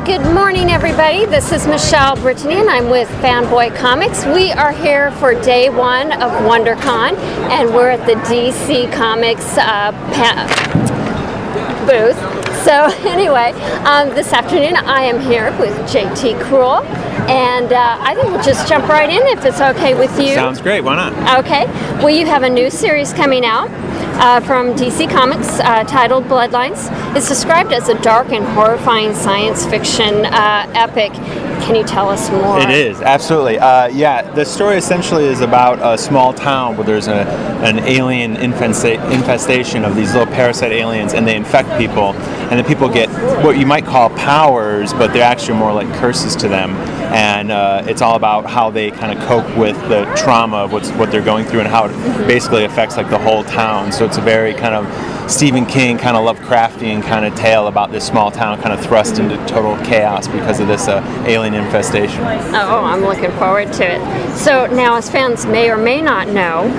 Good morning, everybody. This is Michele Brittany, and I'm with Fanboy Comics. We are here for day one of WonderCon, and we're at the DC Comics booth. So anyway, this afternoon I am here with JT Krul, and I think we'll just jump right in if it's okay with you. Sounds great. Why not? Okay. Well, you have a new series coming out from DC Comics titled Bloodlines. It's described as a dark and horrifying science fiction epic. Can you tell us more? It is, absolutely. The story essentially is about a small town where there's an alien infestation of these little parasite aliens, and they infect people, and the people get what you might call powers, but they're actually more like curses to them. And it's all about how they kind of cope with the trauma of what they're going through and how it basically affects like the whole town. So it's a very kind of Stephen King kind of Lovecraftian kind of tale about this small town kind of thrust into total chaos because of this alien infestation. Oh, I'm looking forward to it. So now, as fans may or may not know,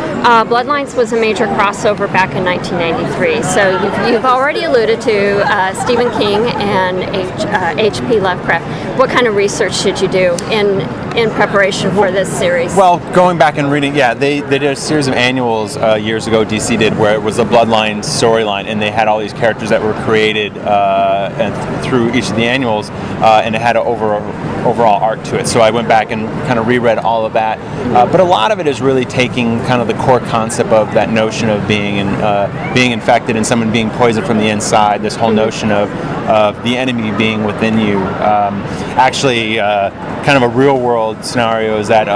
Bloodlines was a major crossover back in 1993. So you've already alluded to Stephen King and H.P. Lovecraft. What kind of research did you do in preparation for this series? Well, going back and reading, they did a series of annuals years ago, DC did, where it was the Bloodlines storyline, and they had all these characters that were created and through each of the annuals, and it had an overall arc to it. So I went back and kind of reread all of that, but a lot of it is really taking kind of the core concept of that notion of being infected and someone being poisoned from the inside, this whole notion of the enemy being within you. Actually, kind of a real world scenario is that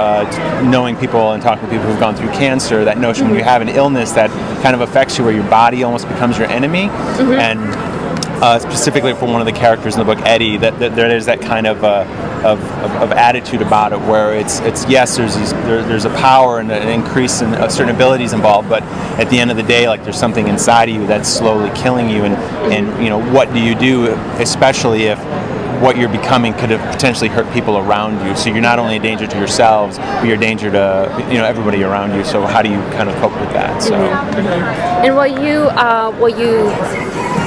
knowing people and talking to people who've gone through cancer, that notion when you have an illness that kind of affects you where your body almost becomes your enemy, and specifically for one of the characters in the book, Eddie, that there is that kind of attitude about it, where it's yes, there's a power and an increase in certain abilities involved, but at the end of the day, like, there's something inside of you that's slowly killing you, and you know, what do you do, especially if what you're becoming could have potentially hurt people around you. So you're not only a danger to yourselves, but you're a danger to everybody around you. So how do you kind of cope with that? So. And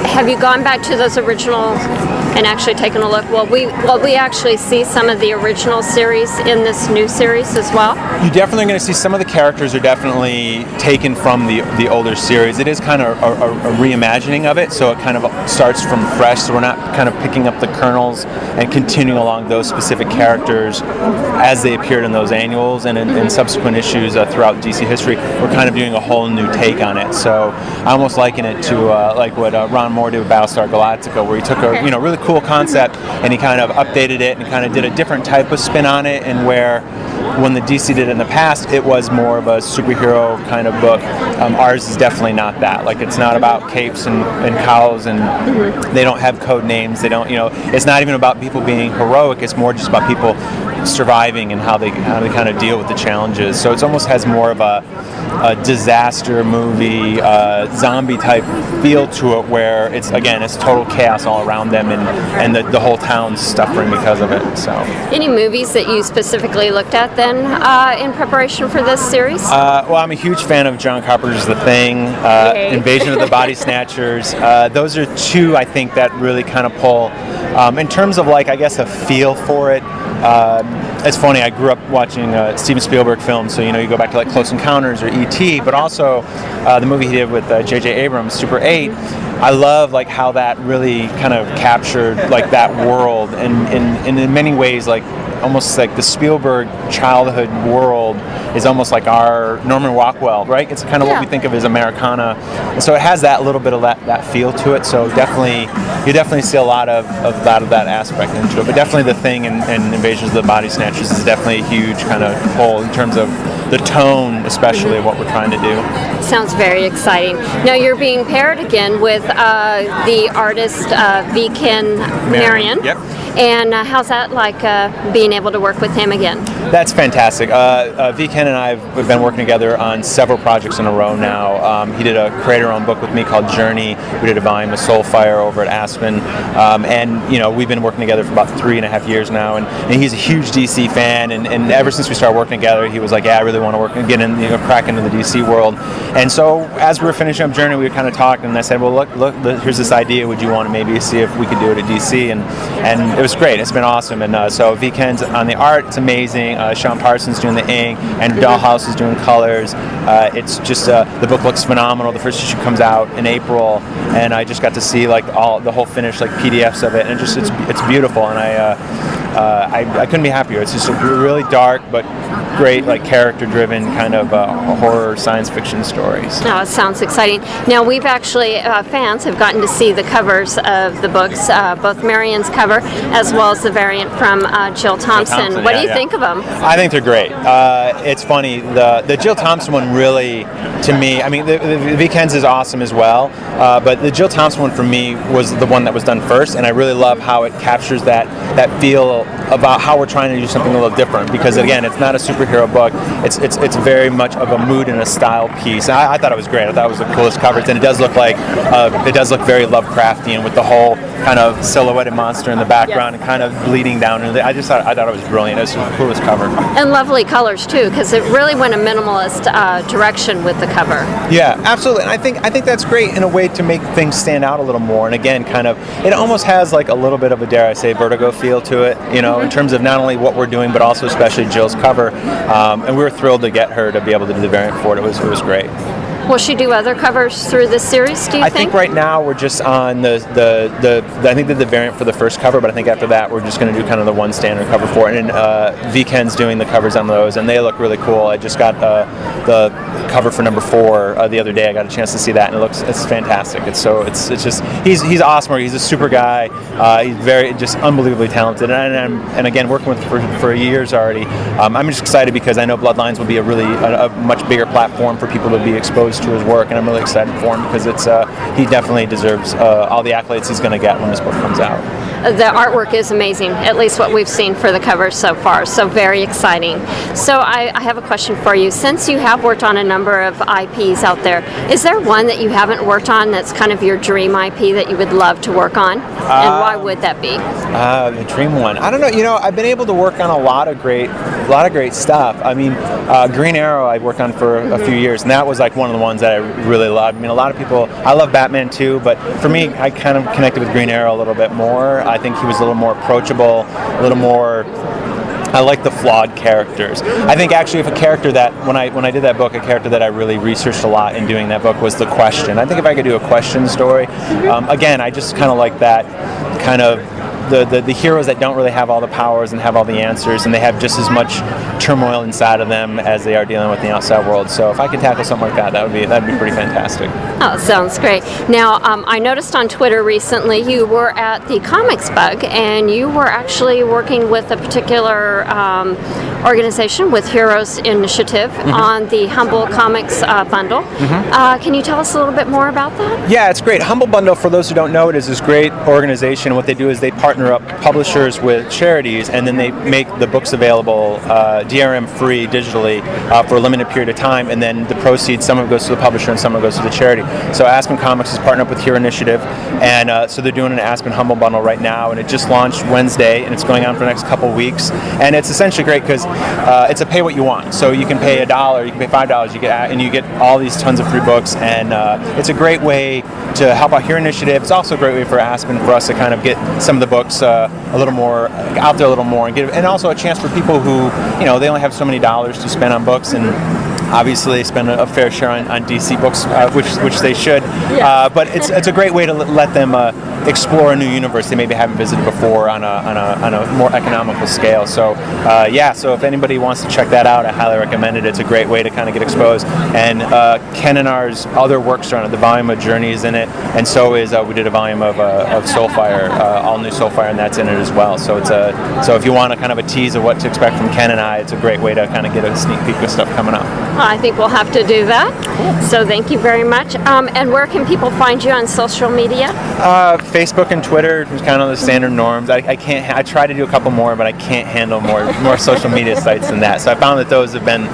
have you gone back to those original and actually taken a look? Will we actually see some of the original series in this new series as well? You're definitely going to see some of the characters are definitely taken from the older series. It is kind of a reimagining of it, so it kind of starts from fresh, so we're not kind of picking up the kernels and continuing along those specific characters as they appeared in those annuals and in subsequent issues throughout DC history. We're kind of doing a whole new take on it. So I almost liken it to like what Ron Moore did with Battlestar Galactica, where he took a really cool concept and he kind of updated it and kind of did a different type of spin on it, and where when the DC did it in the past, it was more of a superhero kind of book. Ours is definitely not that. Like, it's not about capes and cows, and they don't have code names. They don't, it's not even about people being heroic. It's more just about people surviving and how they kind of deal with the challenges. So it almost has more of a disaster movie, zombie type feel to it, where it's total chaos all around them, and the whole town's suffering because of it. So, any movies that you specifically looked at then in preparation for this series? Well, I'm a huge fan of John Carpenter's The Thing, Invasion of the Body Snatchers. Those are two, I think, that really kind of pull in terms of, like, I guess, a feel for it. It's funny, I grew up watching Steven Spielberg films, so you go back to like Close Encounters or E.T., but also the movie he did with J.J. Abrams, Super 8. I love like how that really kind of captured like that world, and in many ways, like almost like the Spielberg childhood world is almost like our Norman Rockwell, right? It's kind of what we think of as Americana, and so it has that little bit of that feel to it. So you definitely see a lot of that aspect into it. But definitely The Thing and Invasions of the Body Snatchers is definitely a huge kind of pull in terms of the tone, especially of what we're trying to do. Sounds very exciting. Now you're being paired again with the artist V. Ken Marion. Yep. And how's that like being able to work with him again? That's fantastic. V. Ken and I have been working together on several projects in a row now. He did a creator-owned book with me called Journey. We did a volume of Soulfire over at Aspen. And we've been working together for about 3.5 years now. And he's a huge DC fan. And ever since we started working together, he was like, yeah, I really want to work and get in, crack into the DC world. And so as we were finishing up Journey, we kind of talked, and I said, well, look, here's this idea. Would you want to maybe see if we could do it at DC? And was great. It's been awesome. And so Weekend's on the art. It's amazing. Sean Parsons doing the ink, and Dollhouse is doing colors. It's just the book looks phenomenal. The first issue comes out in April, and I just got to see like the whole finished like PDFs of it, and it's beautiful. And I couldn't be happier. It's just really dark but great, like character-driven kind of horror science fiction stories. Oh, it sounds exciting. Now we've actually fans have gotten to see the covers of the books, both Marion's cover as well as the variant from Jill Thompson. What do you think of them? I think they're great. It's funny, the Jill Thompson one really, to me, I mean, the Weekends is awesome as well, but the Jill Thompson one for me was the one that was done first, and I really love how it captures that feel about how we're trying to do something a little different, because again, it's not a superhero book. It's very much of a mood and a style piece. And I thought it was great. I thought it was the coolest covers, and it does look very Lovecraftian with the whole kind of silhouetted monster in the background and kind of bleeding down. And I thought it was brilliant. It was the coolest cover. And lovely colors too, because it really went a minimalist direction with the cover. Yeah, absolutely. And I think that's great in a way to make things stand out a little more. And again, kind of, it almost has like a little bit of a, dare I say, Vertigo feel to it, you know, in terms of not only what we're doing, but also especially Jill's cover. And we were thrilled to get her to be able to do the variant for it. It was great. Will she do other covers through this series, do you think? I think right now we're just on I think the variant for the first cover, but I think after that we're just going to do kind of the one standard cover for it. And Weekend's doing the covers on those, and they look really cool. I just got the cover for number 4 the other day. I got a chance to see that, and it's fantastic. It's just he's awesome. He's a super guy. He's very just unbelievably talented, and again working with for years already. I'm just excited because I know Bloodlines will be a much bigger platform for people to be exposed to his work, and I'm really excited for him because he definitely deserves all the accolades he's going to get when this book comes out. The artwork is amazing, at least what we've seen for the covers so far, so very exciting. So I have a question for you. Since you have worked on a number of IPs out there, is there one that you haven't worked on that's kind of your dream IP that you would love to work on? And why would that be? The dream one. I don't know. You know, I've been able to work on a lot of great stuff. I mean, Green Arrow I worked on for a few years, and that was like one of the ones that I really loved. I mean, a lot of people, I love Batman too, but for me, I kind of connected with Green Arrow a little bit more. I think he was a little more approachable, a little more. I like the flawed characters. I think actually if a character that, when I did that book, a character that I really researched a lot in doing that book was the Question. I think if I could do a Question story, again, I just kind of like that kind of the heroes that don't really have all the powers and have all the answers, and they have just as much turmoil inside of them as they are dealing with the outside world. So if I could tackle something like that, that'd be pretty fantastic. Oh, sounds great. Now, I noticed on Twitter recently you were at the Comics Bug, and you were actually working with a particular organization with Heroes Initiative on the Humble Comics bundle. Can you tell us a little bit more about that? Yeah, it's great. Humble Bundle, for those who don't know it, is this great organization. What they do is they partner up publishers with charities, and then they make the books available DRM free digitally for a limited period of time, and then the proceeds, some of it goes to the publisher and some of it goes to the charity. So Aspen Comics is partnered up with Hero Initiative, and so they're doing an Aspen Humble Bundle right now, and it just launched Wednesday, and it's going on for the next couple weeks, and it's essentially great because it's a pay what you want. So you can pay $1, you can pay $5, you get all these tons of free books, and it's a great way to help out Hero Initiative. It's also a great way for Aspen, for us to kind of get some of the books a little more out there a little more, and also a chance for people who, you know, they only have so many dollars to spend on books, and obviously they spend a fair share on DC books, which they should. But it's a great way to let them explore a new universe they maybe haven't visited before on a more economical scale. So so if anybody wants to check that out, I highly recommend it. It's a great way to kind of get exposed. And Ken and R's other works are on it. The volume of Journey is in it, and so is we did a volume of Soulfire, all new Soulfire, and that's in it as well. So so if you want a kind of a tease of what to expect from Ken and I, it's a great way to kind of get a sneak peek of stuff coming up. I think we'll have to do that. Cool. So thank you very much. And where can people find you on social media? Facebook and Twitter is kind of the standard norms. I can't. I try to do a couple more, but I can't handle more social media sites than that. So I found that those have been.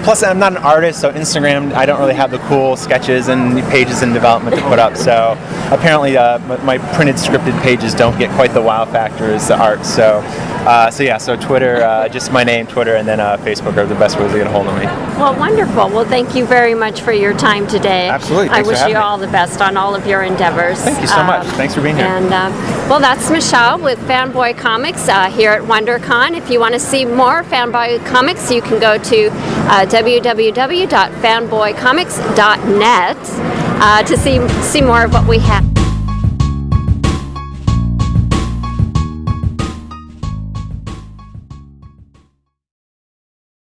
Plus, I'm not an artist, so Instagram, I don't really have the cool sketches and pages in development to put up. So apparently, my printed scripted pages don't get quite the wow factor as the art. So So Twitter, just my name, Twitter, and then Facebook are the best ways to get a hold of me. Well, wonderful. Well, thank you very much for your time today. Absolutely. I Thanks for wish having you me. all the best on all of your endeavors. Thank you so much. Thanks for being here. And well, that's Michele with Fanboy Comics here at WonderCon. If you want to see more Fanboy Comics, you can go to www.fanboycomics.net to see more of what we have.